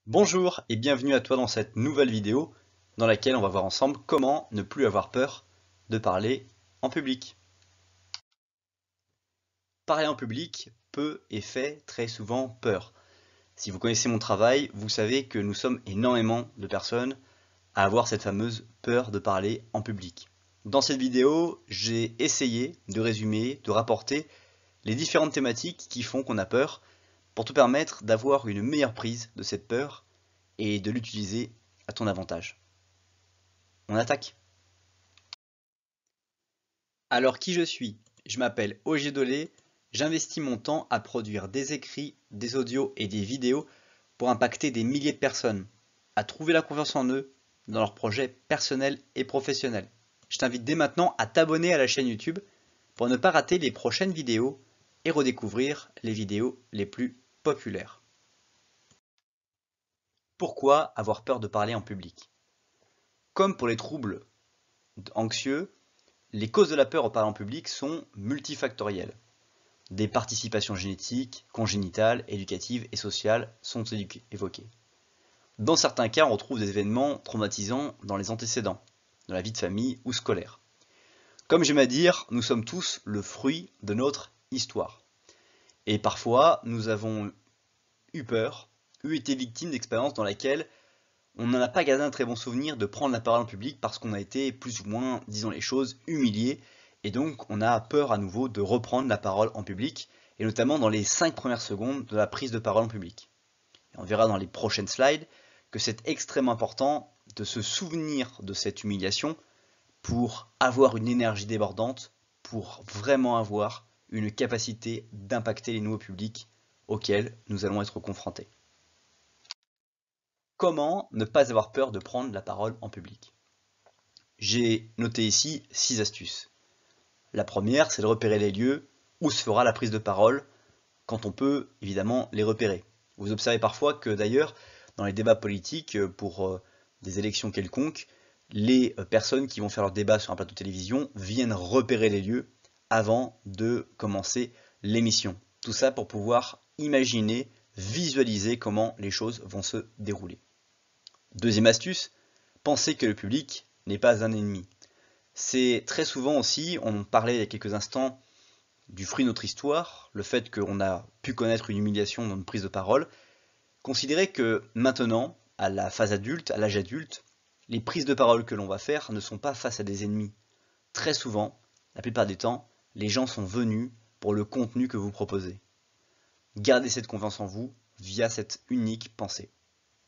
Bonjour et bienvenue à toi dans cette nouvelle vidéo dans laquelle on va voir ensemble comment ne plus avoir peur de parler en public. Parler en public peut et fait très souvent peur. Si vous connaissez mon travail, vous savez que nous sommes énormément de personnes à avoir cette fameuse peur de parler en public. Dans cette vidéo, j'ai essayé de résumer, de rapporter les différentes thématiques qui font qu'on a peur pour te permettre d'avoir une meilleure prise de cette peur et de l'utiliser à ton avantage. On attaque. Alors qui je suis? Je m'appelle Ogier Dolé, j'investis mon temps à produire des écrits, des audios et des vidéos pour impacter des milliers de personnes, à trouver la confiance en eux dans leurs projets personnels et professionnels. Je t'invite dès maintenant à t'abonner à la chaîne YouTube pour ne pas rater les prochaines vidéos et redécouvrir les vidéos les plus populaires. Pourquoi avoir peur de parler en public? Comme pour les troubles anxieux, les causes de la peur au parler en public sont multifactorielles. Des participations génétiques, congénitales, éducatives et sociales sont évoquées. Dans certains cas, on retrouve des événements traumatisants dans les antécédents, dans la vie de famille ou scolaire. Comme j'aime à dire, nous sommes tous le fruit de notre histoire. Et parfois, nous avons eu peur, été victimes d'expériences dans lesquelles on n'en a pas gardé un très bon souvenir de prendre la parole en public parce qu'on a été plus ou moins, disons les choses, humilié. Et donc on a peur à nouveau de reprendre la parole en public, et notamment dans les 5 premières secondes de la prise de parole en public. Et on verra dans les prochaines slides que c'est extrêmement important de se souvenir de cette humiliation pour avoir une énergie débordante, pour vraiment avoir une capacité d'impacter les nouveaux publics auxquels nous allons être confrontés. Comment ne pas avoir peur de prendre la parole en public? J'ai noté ici 6 astuces. La première, c'est de repérer les lieux où se fera la prise de parole, quand on peut évidemment les repérer. Vous observez parfois que d'ailleurs, dans les débats politiques, pour des élections quelconques, les personnes qui vont faire leur débat sur un plateau de télévision viennent repérer les lieux avant de commencer l'émission. Tout ça pour pouvoir imaginer, visualiser comment les choses vont se dérouler. Deuxième astuce, pensez que le public n'est pas un ennemi. C'est très souvent aussi, on parlait il y a quelques instants du fruit de notre histoire, le fait qu'on a pu connaître une humiliation dans une prise de parole. Considérez que maintenant, à la phase adulte, à l'âge adulte, les prises de parole que l'on va faire ne sont pas face à des ennemis. Très souvent, la plupart du temps, les gens sont venus pour le contenu que vous proposez. Gardez cette confiance en vous via cette unique pensée.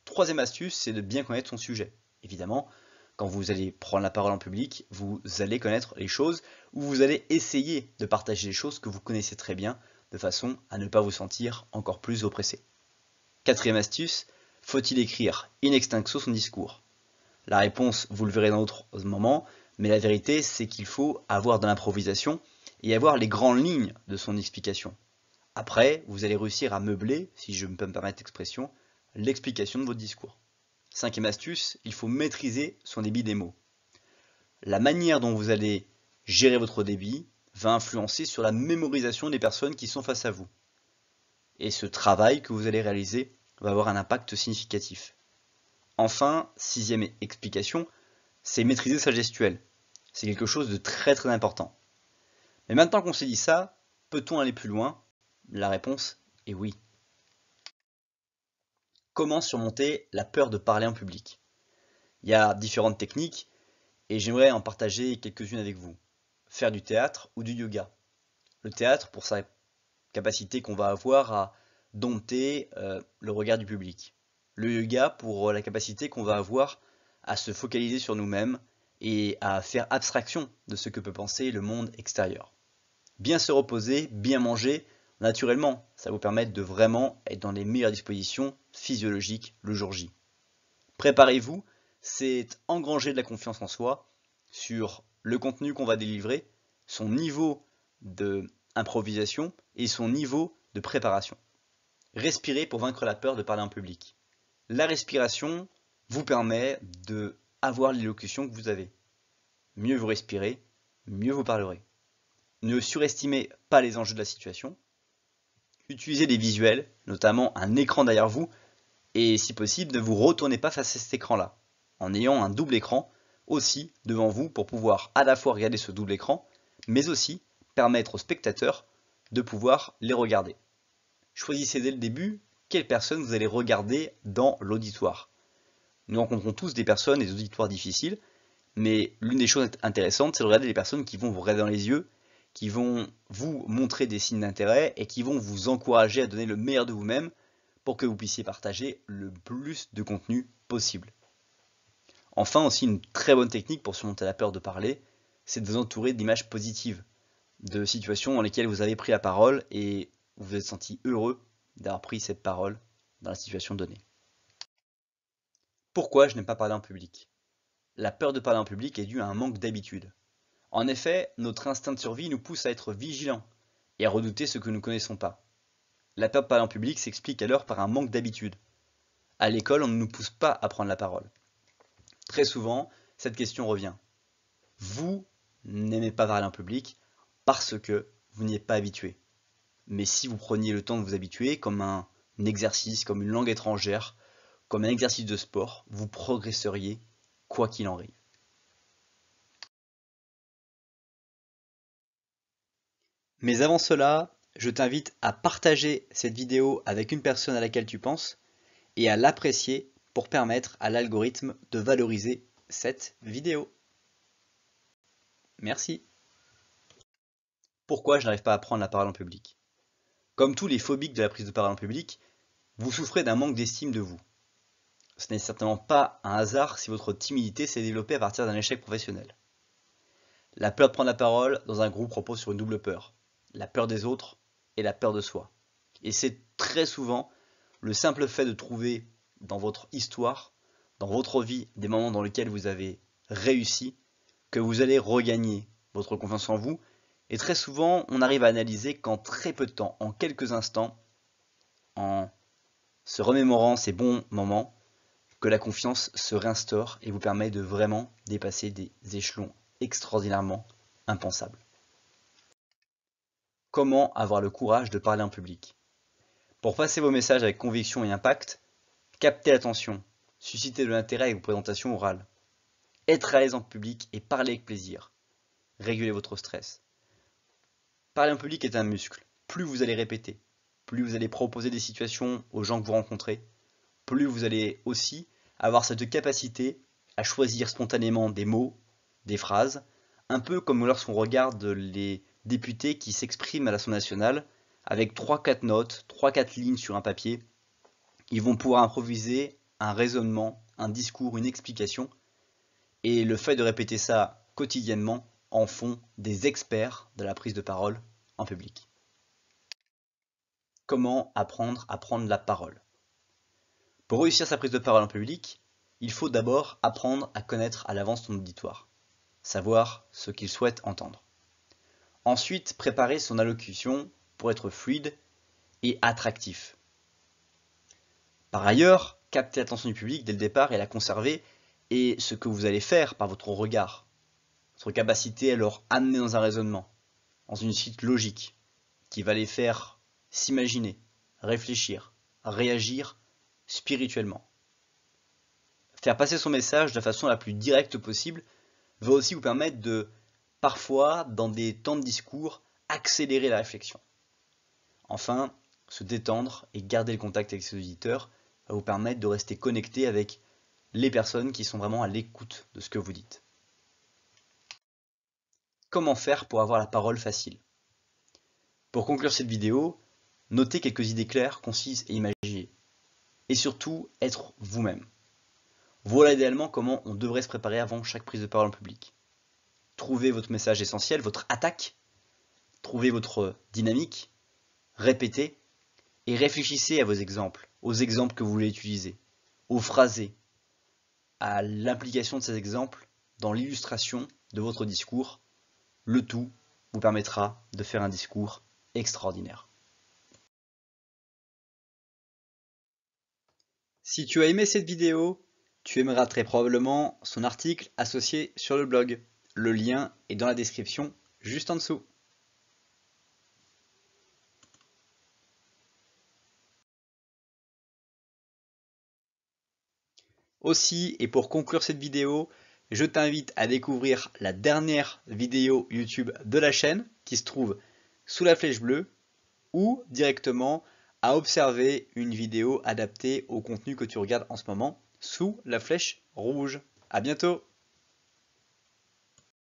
Troisième astuce, c'est de bien connaître son sujet. Évidemment, quand vous allez prendre la parole en public, vous allez connaître les choses ou vous allez essayer de partager les choses que vous connaissez très bien de façon à ne pas vous sentir encore plus oppressé. Quatrième astuce, faut-il écrire in extenso son discours? La réponse, vous le verrez dans d'autres moments, mais la vérité, c'est qu'il faut avoir de l'improvisation et avoir les grandes lignes de son explication. Après, vous allez réussir à meubler, si je peux me permettre l'expression, l'explication de votre discours. Cinquième astuce, il faut maîtriser son débit des mots. La manière dont vous allez gérer votre débit va influencer sur la mémorisation des personnes qui sont face à vous. Et ce travail que vous allez réaliser va avoir un impact significatif. Enfin, sixième explication, c'est maîtriser sa gestuelle. C'est quelque chose de très très important. Mais maintenant qu'on s'est dit ça, peut-on aller plus loin? La réponse est oui. Comment surmonter la peur de parler en public? Il y a différentes techniques et j'aimerais en partager quelques-unes avec vous. Faire du théâtre ou du yoga. Le théâtre pour sa capacité qu'on va avoir à dompter le regard du public. Le yoga pour la capacité qu'on va avoir à se focaliser sur nous-mêmes et à faire abstraction de ce que peut penser le monde extérieur. Bien se reposer, bien manger, naturellement, ça vous permet de vraiment être dans les meilleures dispositions physiologiques le jour J. Préparez-vous, c'est engranger de la confiance en soi sur le contenu qu'on va délivrer, son niveau d'improvisation et son niveau de préparation. Respirez pour vaincre la peur de parler en public. La respiration vous permet d'avoir l'élocution que vous avez. Mieux vous respirez, mieux vous parlerez. Ne surestimez pas les enjeux de la situation. Utilisez des visuels, notamment un écran derrière vous, Et si possible, ne vous retournez pas face à cet écran-là, en ayant un double écran aussi devant vous pour pouvoir à la fois regarder ce double écran, mais aussi permettre aux spectateurs de pouvoir les regarder. Choisissez dès le début quelles personnes vous allez regarder dans l'auditoire. Nous rencontrons tous des personnes et des auditoires difficiles, mais l'une des choses intéressantes, c'est de regarder les personnes qui vont vous regarder dans les yeux, qui vont vous montrer des signes d'intérêt et qui vont vous encourager à donner le meilleur de vous-même pour que vous puissiez partager le plus de contenu possible. Enfin, aussi une très bonne technique pour surmonter la peur de parler, c'est de vous entourer d'images positives, de situations dans lesquelles vous avez pris la parole et vous vous êtes senti heureux d'avoir pris cette parole dans la situation donnée. Pourquoi je n'aime pas parler en public? La peur de parler en public est due à un manque d'habitude. En effet, notre instinct de survie nous pousse à être vigilants et à redouter ce que nous ne connaissons pas. La peur de parler en public s'explique alors par un manque d'habitude. À l'école, on ne nous pousse pas à prendre la parole. Très souvent, cette question revient. Vous n'aimez pas parler en public parce que vous n'y êtes pas habitué. Mais si vous preniez le temps de vous habituer comme un exercice, comme une langue étrangère, comme un exercice de sport, vous progresseriez quoi qu'il en arrive. Mais avant cela, je t'invite à partager cette vidéo avec une personne à laquelle tu penses et à l'apprécier pour permettre à l'algorithme de valoriser cette vidéo. Merci. Pourquoi je n'arrive pas à prendre la parole en public? Comme tous les phobiques de la prise de parole en public, vous souffrez d'un manque d'estime de vous. Ce n'est certainement pas un hasard si votre timidité s'est développée à partir d'un échec professionnel. La peur de prendre la parole dans un groupe repose sur une double peur, la peur des autres et la peur de soi. Et c'est très souvent le simple fait de trouver dans votre histoire, dans votre vie, des moments dans lesquels vous avez réussi, que vous allez regagner votre confiance en vous. Et très souvent, on arrive à analyser qu'en très peu de temps, en quelques instants, en se remémorant ces bons moments, que la confiance se réinstaure et vous permet de vraiment dépasser des échelons extraordinairement impensables. Comment avoir le courage de parler en public? Pour passer vos messages avec conviction et impact, capter l'attention, susciter de l'intérêt avec vos présentations orales, être à l'aise en public et parler avec plaisir, réguler votre stress. Parler en public est un muscle. Plus vous allez répéter, plus vous allez proposer des situations aux gens que vous rencontrez, plus vous allez aussi avoir cette capacité à choisir spontanément des mots, des phrases, un peu comme lorsqu'on regarde les députés qui s'expriment à l'Assemblée nationale avec 3-4 notes, 3-4 lignes sur un papier. Ils vont pouvoir improviser un raisonnement, un discours, une explication. Et le fait de répéter ça quotidiennement en font des experts de la prise de parole en public. Comment apprendre à prendre la parole? Pour réussir sa prise de parole en public, il faut d'abord apprendre à connaître à l'avance son auditoire, savoir ce qu'il souhaite entendre. Ensuite, préparer son allocution pour être fluide et attractif. Par ailleurs, capter l'attention du public dès le départ et la conserver est ce que vous allez faire par votre regard, votre capacité à leur amener dans un raisonnement, dans une suite logique, qui va les faire s'imaginer, réfléchir, réagir spirituellement. Faire passer son message de la façon la plus directe possible va aussi vous permettre de, parfois, dans des temps de discours, accélérer la réflexion. Enfin, se détendre et garder le contact avec ses auditeurs va vous permettre de rester connecté avec les personnes qui sont vraiment à l'écoute de ce que vous dites. Comment faire pour avoir la parole facile? Pour conclure cette vidéo, notez quelques idées claires, concises et imagées. Et surtout, être vous-même. Voilà idéalement comment on devrait se préparer avant chaque prise de parole en public. Trouvez votre message essentiel, votre attaque, trouvez votre dynamique, répétez et réfléchissez à vos exemples, aux exemples que vous voulez utiliser, aux phrasés, à l'implication de ces exemples dans l'illustration de votre discours. Le tout vous permettra de faire un discours extraordinaire. Si tu as aimé cette vidéo, tu aimeras très probablement son article associé sur le blog. Le lien est dans la description juste en dessous. Aussi, et pour conclure cette vidéo, je t'invite à découvrir la dernière vidéo YouTube de la chaîne qui se trouve sous la flèche bleue ou directement à observer une vidéo adaptée au contenu que tu regardes en ce moment sous la flèche rouge. À bientôt!